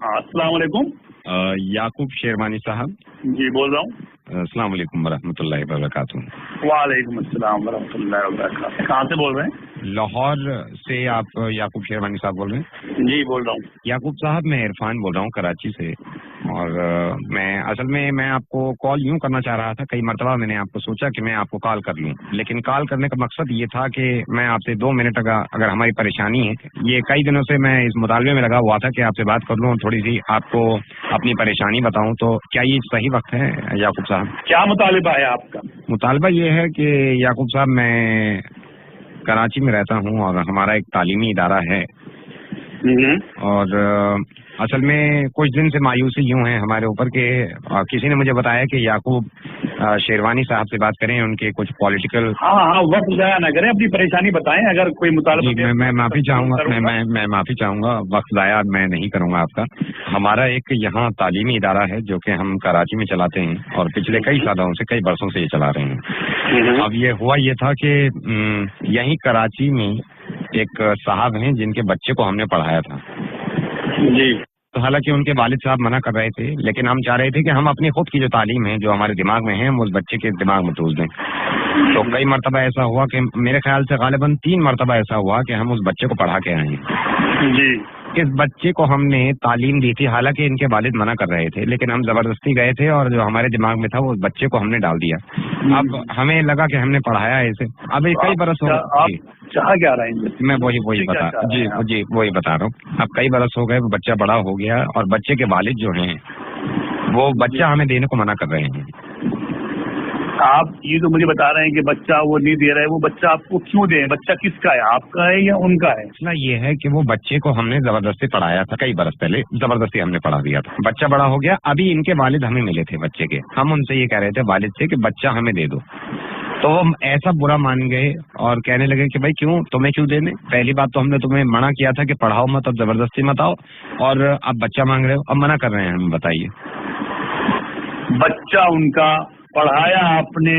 अस्सलाम वालेकुम। याकूब शेरवानी साहब जी बोल रहा हूँ। अस्सलाम वालेकुम वरहमतुल्लाहि वबरकातुहू। वालेकुम अस्सलाम वरहमतुल्लाहि वबरकातुहू। कहाँ से बोल रहे हैं? लाहौर से आप याकूब शेरवानी साहब बोल रहे हैं? जी बोल रहा हूँ। याकूब साहब मैं इरफान बोल रहा हूँ कराची से। और मैं आपको कॉल यूं करना चाह रहा था, कई मरतबा मैंने आपको सोचा कि मैं आपको कॉल कर लूं, लेकिन कॉल करने का मकसद ये था कि मैं आपसे 2 मिनट अगर हमारी परेशानी है, ये कई दिनों से मैं इस मुतालबे में लगा हुआ था कि आपसे बात कर लूं और थोड़ी सी आपको अपनी परेशानी बताऊं, तो क्या ये सही वक्त है याकूब साहब? क्या मुतालिबा है आपका? मुतालबा ये है कि याकूब साहब मैं कराची में रहता हूँ और हमारा एक तालीमी इदारा है, और असल में कुछ दिन से मायूसी यूं है हमारे ऊपर के किसी ने मुझे बताया कि याकूब शेरवानी साहब से बात करें, उनके कुछ पॉलिटिकल। हाँ वक्त जाया ना करें, अपनी परेशानी बताएं। अगर कोई मुतालबा मैं माफी चाहूंगा, मैं माफी चाहूंगा, वक्त जाया मैं नहीं करूंगा आपका। हमारा एक यहाँ तालीमी इदारा है जो कि हम कराची में चलाते हैं और पिछले कई सालों से, कई बरसों से ये चला रहे हैं। अब ये हुआ ये था कि यहीं कराची में एक साहब हैं जिनके बच्चे को हमने पढ़ाया था जी। तो हालांकि उनके वालिद साहब मना कर रहे थे, लेकिन हम चाह रहे थे कि हम अपनी खुद की जो तालीम है, जो हमारे दिमाग में है, हम उस बच्चे के दिमाग में ठूस दें। तो कई मरतबा ऐसा हुआ कि मेरे ख्याल से गालिबन 3 मरतबा ऐसा हुआ कि हम उस बच्चे को पढ़ा के आए जी। इस बच्चे को हमने तालीम दी थी, हालांकि इनके वालिद मना कर रहे थे, लेकिन हम जबरदस्ती गए थे और जो हमारे दिमाग में था वो उस बच्चे को हमने डाल दिया। अब हमें लगा कि हमने पढ़ाया है इसे। अब कई बरस हो गए, चाह क्या रहे हैं? मैं वही वही बता रहा हूँ। अब कई बरस हो गए, वो बच्चा बड़ा हो गया और बच्चे के वालिद जो हैं वो बच्चा हमें देने को मना कर रहे हैं। आप ये तो मुझे बता रहे हैं कि बच्चा वो नहीं दे रहा है, वो बच्चा आपको क्यों दे? बच्चा किसका है, आपका है या उनका है? मसला ये है कि वो बच्चे को हमने जबरदस्ती पढ़ाया था, कई बरस पहले जबरदस्ती हमने पढ़ा दिया था। बच्चा बड़ा हो गया, अभी इनके वालिद हमें मिले थे बच्चे के, हम उनसे ये कह रहे थे वालिद से कि बच्चा हमें दे दो, तो वो ऐसा बुरा मान गए और कहने लगे कि भाई क्यों, तुम्हें क्यों देने? पहली बात तो हमने तुम्हें मना किया था कि पढ़ाओ मत, अब जबरदस्ती मत आओ, और अब बच्चा मांग रहे हो, अब मना कर रहे हैं हम, बताइए। बच्चा उनका पढ़ाया आपने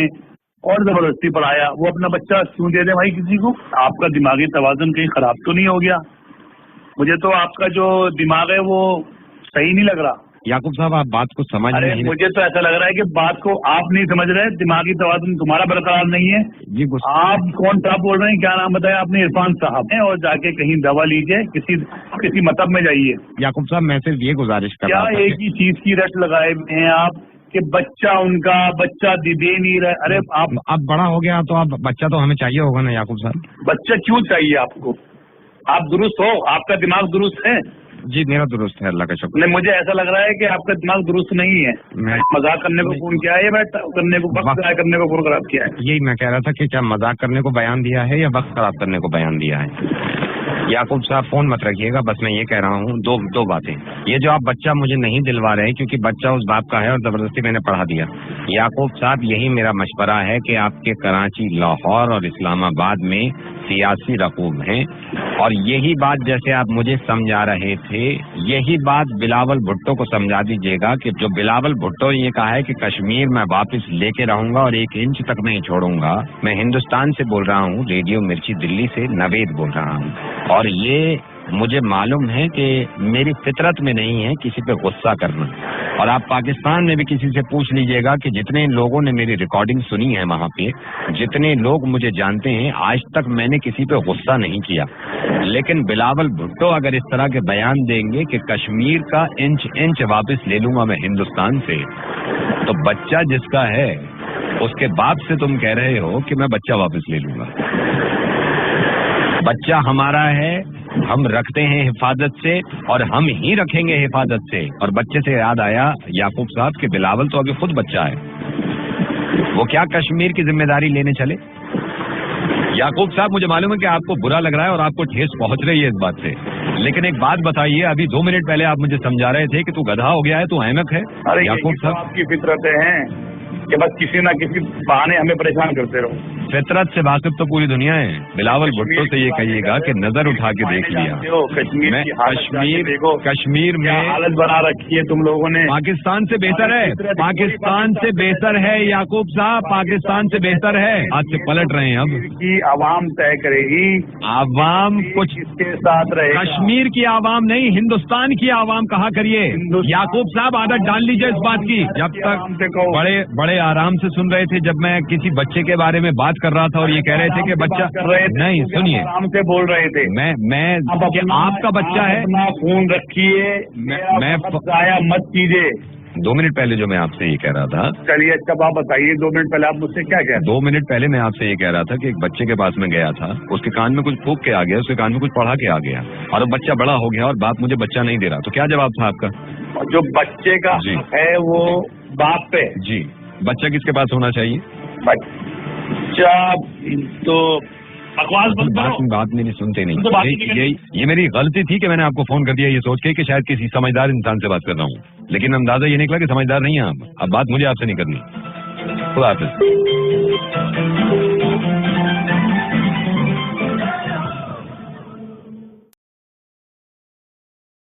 और जबरदस्ती पढ़ाया, वो अपना बच्चा क्यों दे दे भाई किसी को? आपका दिमागी तवाज़ुन कहीं खराब तो नहीं हो गया? मुझे तो आपका जो दिमाग है वो सही नहीं लग रहा। याकूब साहब आप बात को समझ नहीं। मुझे तो ऐसा लग रहा है कि बात को आप नहीं समझ रहे, दिमागी तवाज़ुन तुम्हारा बरकरार नहीं है जी। आप कौन साहब बोल रहे हैं? क्या नाम बताया आपने? इरफान साहब है, और जाके कहीं दवा लीजिए, किसी मतलब में जाइए। याकूब साहब मैं सिर्फ ये गुजारिश कर रहा था, क्या एक ही चीज की रट लगाए हैं आप कि बच्चा उनका, बच्चा दे नहीं रहे? अरे आप अब बड़ा हो गया तो अब बच्चा तो हमें चाहिए होगा ना याकूब साहब। बच्चा क्यों चाहिए आपको? आप दुरुस्त हो, आपका दिमाग दुरुस्त है? जी मेरा दुरुस्त है, अल्लाह का शुक्र। नहीं, मुझे ऐसा लग रहा है कि आपका दिमाग दुरुस्त नहीं है। मजाक करने को फोन किया है या वक्त करने को फोन खराब किया है? यही मैं कह रहा था कि क्या मजाक करने को बयान दिया है या वक्त खराब करने को बयान दिया है? याकूब साहब फोन मत रखिएगा, बस मैं ये कह रहा हूँ दो बातें। ये जो आप बच्चा मुझे नहीं दिलवा रहे क्योंकि बच्चा उस बाप का है और जबरदस्ती मैंने पढ़ा दिया, याकूब साहब यही मेरा मशवरा है कि आपके कराची, लाहौर और इस्लामाबाद में सियासी रकूब हैं, और यही बात जैसे आप मुझे समझा रहे थे, यही बात बिलावल भुट्टो को समझा दीजिएगा कि जो बिलावल भुट्टो ने ये कहा है कि कश्मीर मैं वापस लेके रहूंगा और 1 इंच तक नहीं छोड़ूंगा। मैं हिंदुस्तान से बोल रहा हूँ, रेडियो मिर्ची दिल्ली से नवेद बोल रहा हूँ, और ये मुझे मालूम है कि मेरी फितरत में नहीं है किसी पे गुस्सा करना। और आप पाकिस्तान में भी किसी से पूछ लीजिएगा कि जितने लोगों ने मेरी रिकॉर्डिंग सुनी है वहाँ पे, जितने लोग मुझे जानते हैं, आज तक मैंने किसी पे गुस्सा नहीं किया। लेकिन बिलावल भुट्टो अगर इस तरह के बयान देंगे कि कश्मीर का इंच इंच वापस ले लूंगा मैं हिंदुस्तान से, तो बच्चा जिसका है उसके बाप से तुम कह रहे हो कि मैं बच्चा वापस ले लूंगा। बच्चा हमारा है, हम रखते हैं हिफाजत से और हम ही रखेंगे हिफाजत से। और बच्चे से याद आया याकूब साहब कि बिलावल तो अभी खुद बच्चा है, वो क्या कश्मीर की जिम्मेदारी लेने चले? याकूब साहब मुझे मालूम है कि आपको बुरा लग रहा है और आपको ठेस पहुंच रही है इस बात से, लेकिन एक बात बताइए, अभी 2 मिनट पहले आप मुझे समझा रहे थे कि तू गधा हो गया है, तू अहमक है। अरे याकूब साहब आपकी फितरतें हैं, کہ بس کسی نہ کسی بہانے ہمیں پریشان کرتے رہو. فطرت سے واقف تو پوری دنیا ہے. بلاول بھٹو سے یہ کہیے گا کہ نظر اٹھا کے دیکھ لیا. کشمیر میں حالت بنا رکھی ہے تم لوگوں نے. پاکستان سے بہتر ہے, پاکستان سے بہتر ہے یعقوب صاحب, پاکستان سے بہتر ہے. آج سے پلٹ رہے ہیں اب. کی عوام طے کرے گی, عوام کچھ اس کے ساتھ رہے. کشمیر کی عوام نہیں, ہندوستان کی عوام کہا کریے. یعقوب صاحب عادت ڈال لیجیے اس بات کی. جب تک بڑے آرام سے سن رہے تھے جب میں کسی بچے کے بارے میں بات کر رہا تھا اور یہ کہہ رہے تھے کہ بچہ نہیں, سنیے آرام سے بول رہے تھے. میں آپ کا بچہ ہے, اپنا فون رکھیے, میں ضائع مت کیجیے. 2 منٹ پہلے جو میں آپ سے یہ کہہ رہا تھا. چلیے اچھا آپ بتائیے 2 منٹ پہلے آپ مجھ سے کیا کہہ رہے. 2 منٹ پہلے میں آپ سے یہ کہہ رہا تھا کہ ایک بچے کے پاس میں گیا تھا, اس کے کان میں کچھ پھونک کے آ گیا, اس کے کان میں کچھ پڑھا کے آ گیا, اور اب بچہ بڑا ہو گیا اور باپ مجھے بچہ نہیں دے رہا. تو کیا جواب تھا آپ کا؟ جو بچے کا ہے وہ باپ پہ. جی, بچہ کس کے پاس ہونا چاہیے؟ بچہ تو بات میری سنتے نہیں. یہ میری غلطی تھی کہ میں نے آپ کو فون کر دیا یہ سوچ کے کہ شاید کسی سمجھدار انسان سے بات کر رہا ہوں, لیکن اندازہ یہ نکلا کہ سمجھدار نہیں ہیں آپ. اب بات مجھے آپ سے نہیں کرنی. خدا حافظ.